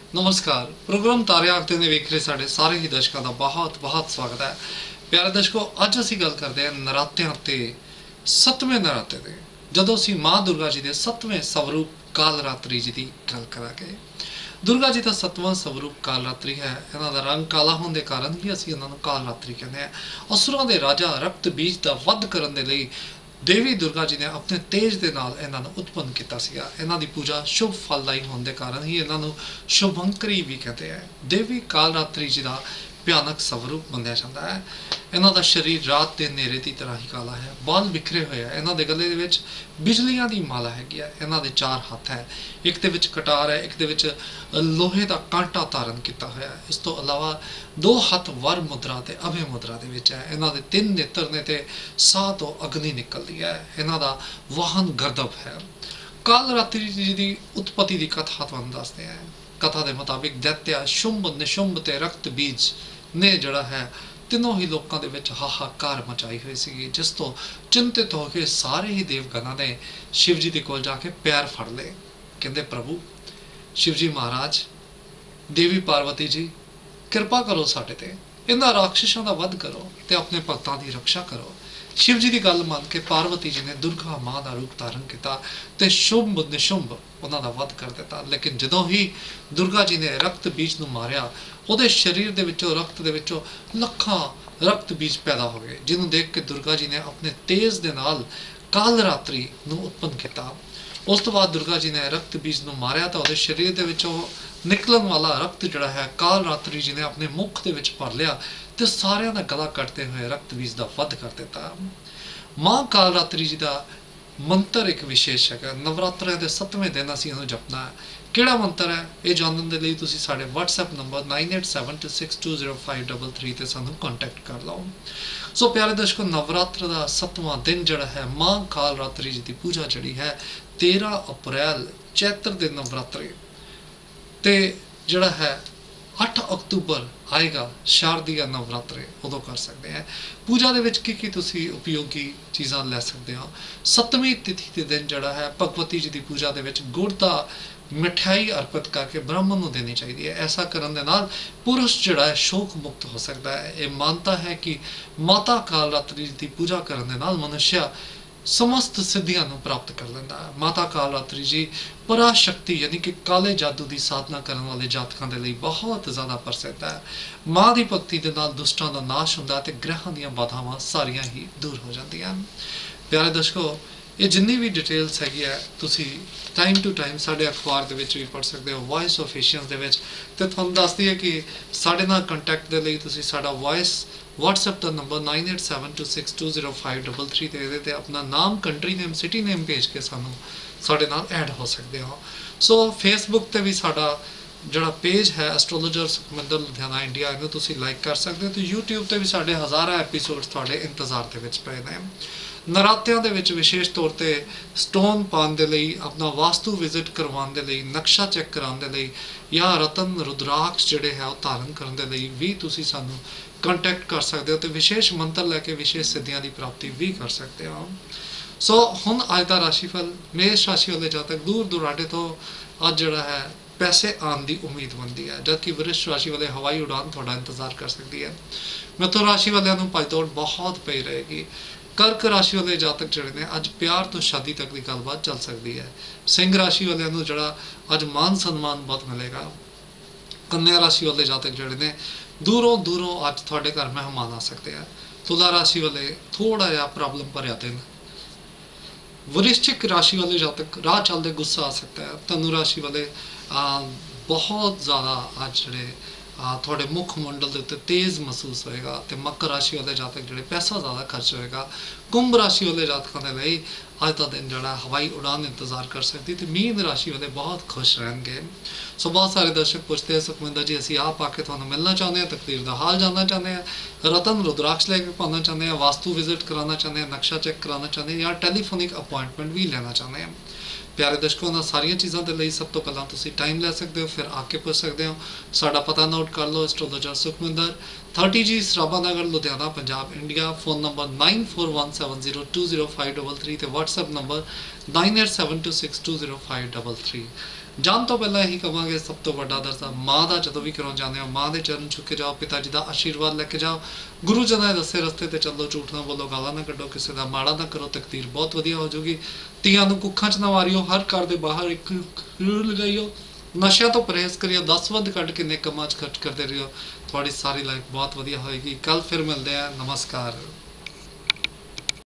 नमस्कार। प्रोग्राम तारे आखते ने वेख रहे साढ़े सारे ही दर्शकों का बहुत बहुत स्वागत है। प्यारे दर्शकों, अज असी गल करते हैं नरात्यां ते सतवें नराते ते, जदों असी मां दुर्गा जी के सतवें स्वरूप काल रात्रि जी की गल करांगे। दुर्गा जी का सतवां स्वरूप काल रात्रि है। इन्हां दा रंग काला होने के कारण ही असी इन्हां नूं काल रात्रि कहते हैं। असुरां दे राजा रक्त बीज का वध करन दे लई देवी दुर्गा जी ने अपने तेज के नाल इन्हां नूं उत्पन्न किया सीगा। इन्हां दी पूजा शुभ फलदायी होने के कारण ही इन्हां नूं शुभंकरी भी कहते हैं। देवी काल रात्रि जी का भयानक स्वरूप मन्निया जाता है। इन्हां दा शरीर रात के नेरे की तरह ही काला है। बाल बिखरे हुए हैं। इन्हां दे गले दे विच बिजलियां दी माला हैगी है। इन्हां दे 4 हत्थ है, एक दे विच कटार है, एक दे विच लोहे का कांटा धारण किया होया है। इस तो अलावा 2 हत्थ वर मुद्रा ते अभय मुद्रा दे विच है। इन्हां दे 3 नेत्र ने ते साह तो अग्नि निकलती है। इन्हां दा वाहन गर्दभ है। काल रात्रि जी की उत्पत्ति की कथा तुहानूं दसदे हैं। कथा के मुताबिक दैत्य शुंभ निशुंभ ते रक्त बीज ने जड़ा है तीनों ही लोगों के विच हाहाकार मचाई हुई सी, जिस तो चिंतित होकर सारे ही देवगणों ने शिव जी के कोल जाके पैर फड़ ले। कहते प्रभु शिव जी महाराज, देवी पार्वती जी, कृपा करो साडे ते, इन्हां राक्षसों का वध करो ते अपने भक्तों की रक्षा करो। शिव जी की गल मान के पार्वती जी ने दुर्गा मां का रूप धारण किया ते शुंभ निशुंभ उन्हां दा वध कर दिता। लेकिन जदों ही दुर्गा जी ने रक्त बीज नूं मारिया, उहदे शरीर दे विचों रक्त दे विचों लखां रक्त बीज पैदा हो गए, जिन्हों देख के दुर्गा जी ने अपने तेज दे नाल काल रात्रि नूं उत्पन्न किया। उस तो बाद दुर्गा जी ने रक्त बीज नूं मारिया तो उहदे शरीर दे विचों निकलन वाला रक्त जड़ा है काल रात्रि जी ने अपने मुख दे विच भर लिया ते सारियां दा गला कटते हुए रक्त बीज का वध कर दिता। मां काल रात्रि जी का मंत्र एक विशेष है। नवरात्रे के 7वें दिन असीं इहनूं जपना है। किहड़ा मंत्र है ये जानने के लिए तुसीं साडे WhatsApp नंबर 9872620533 ते सानूं कॉन्टैक्ट कर लो। सो प्यारे दर्शकों, नवरात्र का 7वां दिन जड़ा है मां काल रात्रि जी की पूजा जड़ी है 13 अप्रैल चैत्र के नवरात्रे ते जड़ा है 8 अक्तूबर आएगा शारदीय नवरात्रे, उदों कर सकते हैं। पूजा दे विच की तुसी उपयोगी चीज़ां लै सकते हो। 7वीं तिथि के दिन जड़ा है भगवती जी की पूजा दे विच गुड़ दा मिठाई अर्पित करके ब्राह्मण को देनी चाहिए है। ऐसा करने दे नाल पुरुष जड़ा है शोक मुक्त हो सकता है। ये मानता है कि माता काल रात्रि की पूजा करने दे नाल मनुष्य समस्त सिद्धियां प्राप्त कर लेंदा है। माता काल रात्रि जी पराशक्ति यानी कि काले जादू की साधना करने वाले जातकों के लिए बहुत ज़्यादा प्रसिद्ध है। माँ की भगती के नाल दुष्टां का नाश होंदा ते ग्रहां दीयां बाधावां सारियां ही दूर हो जांदियां। प्यारे दर्शकों, ये जिन्नी भी डिटेल्स हैगी है तुसी टाइम टू टाइम साढ़े अखबार के भी पढ़ सकते हो, वॉइस ऑफ एशियंस के तुहानूं दसदी है कि साढ़े नाल कंटैक्ट के लिए तुसी साडा वॉइस WhatsApp का नंबर 9872620533 ते अपना नाम, कंट्री नेम, सिटी नेम भेज के सानू साढ़े नाल ऐड हो सकते हो। सो फेसबुक ते भी साडा जड़ा पेज है एस्ट्रोलॉजर सुखमिंदर लुधियाना इंडिया, इन्हूं तुसी लाइक कर सकते हो। तो यूट्यूब ते भी साढ़े हज़ारां एपीसोड्स तुहाडे इंतजार दे विच पए ने। नरात्यां दे विच विशेष तौर ते स्टोन पाने के लिए, अपना वास्तु विजिट करवाने के लिए, नक्शा चेक कराने के लिए या रतन रुद्राक्ष जिहड़े है धारण करने के लिए भी तुसी सानू कॉन्टैक्ट कर सकते हो। तो विशेष मंत्र लैके विशेष सिद्धियां की प्राप्ति भी कर सकते हो। सो हुण अज का राशिफल, मेष राशि वाले जातक दूर दुराडे तो अज जड़ा है पैसे आने की उम्मीद बनती है, जबकि वरिष्ठ राशि वाले हवाई उड़ान थोड़ा इंतजार कर सकती है। मिथुन राशि वालों को भजदौड़ बहुत पई रहेगी। कर्क राशि वाले जातक जड़े ने अज प्यार तो शादी तक की गलबात चल सकती है। सिंह राशि वालों को जड़ा अज मान सम्मान बहुत मिलेगा। कन्या राशि वाले जातक जड़े ने दूरों दूरों अज थोड़े घर मेहमान आ सकते हैं। तुला राशि वाले थोड़ा जहा प्रॉब्लम भरया दिन। वरिष्ठिक राशि वाले जातक राह चलते गुस्सा आ सकता है। धनु राशि वाले बहुत ज़्यादा अज जड़े थोड़े मुख मंडल के उत्ते तेज़ महसूस होएगा। तो मकर राशि वाले जातक जड़े पैसा ज़्यादा खर्च होएगा। कुंभ राशि वाले जातकों के लिए अज का दिन जड़ा हवाई उड़ान इंतजार कर सकती। तो मीन राशि वाले बहुत खुश रहेंगे। सो बहुत सारे दर्शक पूछते हैं सुखमिंदर जी असी आप आके थोड़ा मिलना चाहते हैं, तकदीर का हाल जानना चाहते हैं, रतन रुद्राक्ष लेके पाना चाहते हैं, वास्तु विजिट कराना चाहते हैं, नक्शा चेक कराना चाहते हैं या टैलीफोनिक अपॉइंटमेंट भी लेना चाहते हैं। प्यारे दर्शकों, उन्होंने सारिया चीज़ों के लिए सब तो पहला तुसी टाइम ले सकते हो, फिर आके पुछ सकते हो। साडा पता नोट कर लो, astrologer Sukhminder 30G Sarabha Nagar Ludhiana Punjab India. Phone number 9417020533 ते WhatsApp नंबर 9872620533। ਜਾਣ ਤੋਂ ਪਹਿਲਾਂ ਇਹੀ ਕਵਾਂਗੇ, ਸਭ ਤੋਂ ਵੱਡਾ ਦਰਜਾ ਮਾਂ ਦਾ ਜਦੋਂ ਵੀ ਕਰੋ ਜਾਂਦੇ ਹੋ, ਮਾਂ ਦੇ ਚਰਨ ਛੁੱਹ ਕੇ ਜਾਓ, ਪਿਤਾ ਜੀ ਦਾ ਆਸ਼ੀਰਵਾਦ ਲੈ ਕੇ ਜਾਓ, ਗੁਰੂ ਜਨਾਂ ਦੇ ਦੱਸੇ ਰਸਤੇ ਤੇ ਚੱਲੋ, ਝੂਠ ਨਾ ਬੋਲੋ, ਗਾਲਾਂ ਨਾ ਕੱਢੋ, ਕਿਸੇ ਦਾ ਮਾੜਾ ਨਾ ਕਰੋ, ਤਕਦੀਰ ਬਹੁਤ ਵਧੀਆ ਹੋ ਜਾਊਗੀ। ਧੀਆਂ ਨੂੰ ਕੁੱਖਾਂ 'ਚ ਨਾ ਮਾਰਿਓ, ਹਰ ਘਰ ਦੇ ਬਾਹਰ ਇੱਕ ਜ਼ਰੂਰ ਲਗਾਈਓ, ਨਸ਼ਿਆਂ ਤੋਂ ਪਰਹੇਜ਼ ਕਰਿਓ, 10 ਵੱਧ ਕੱਢ ਕੇ ਨੇਕ ਕੰਮਾਂ 'ਚ ਖਰਚ ਕਰਦੇ ਰਹੀਓ, ਤੁਹਾਡੀ ਸਾਰੀ ਲਾਈਫ ਬਹੁਤ ਵਧੀਆ ਹੋਏਗੀ। ਕੱਲ ਫਿਰ ਮਿਲਦੇ ਆ, ਨਮਸਕਾਰ।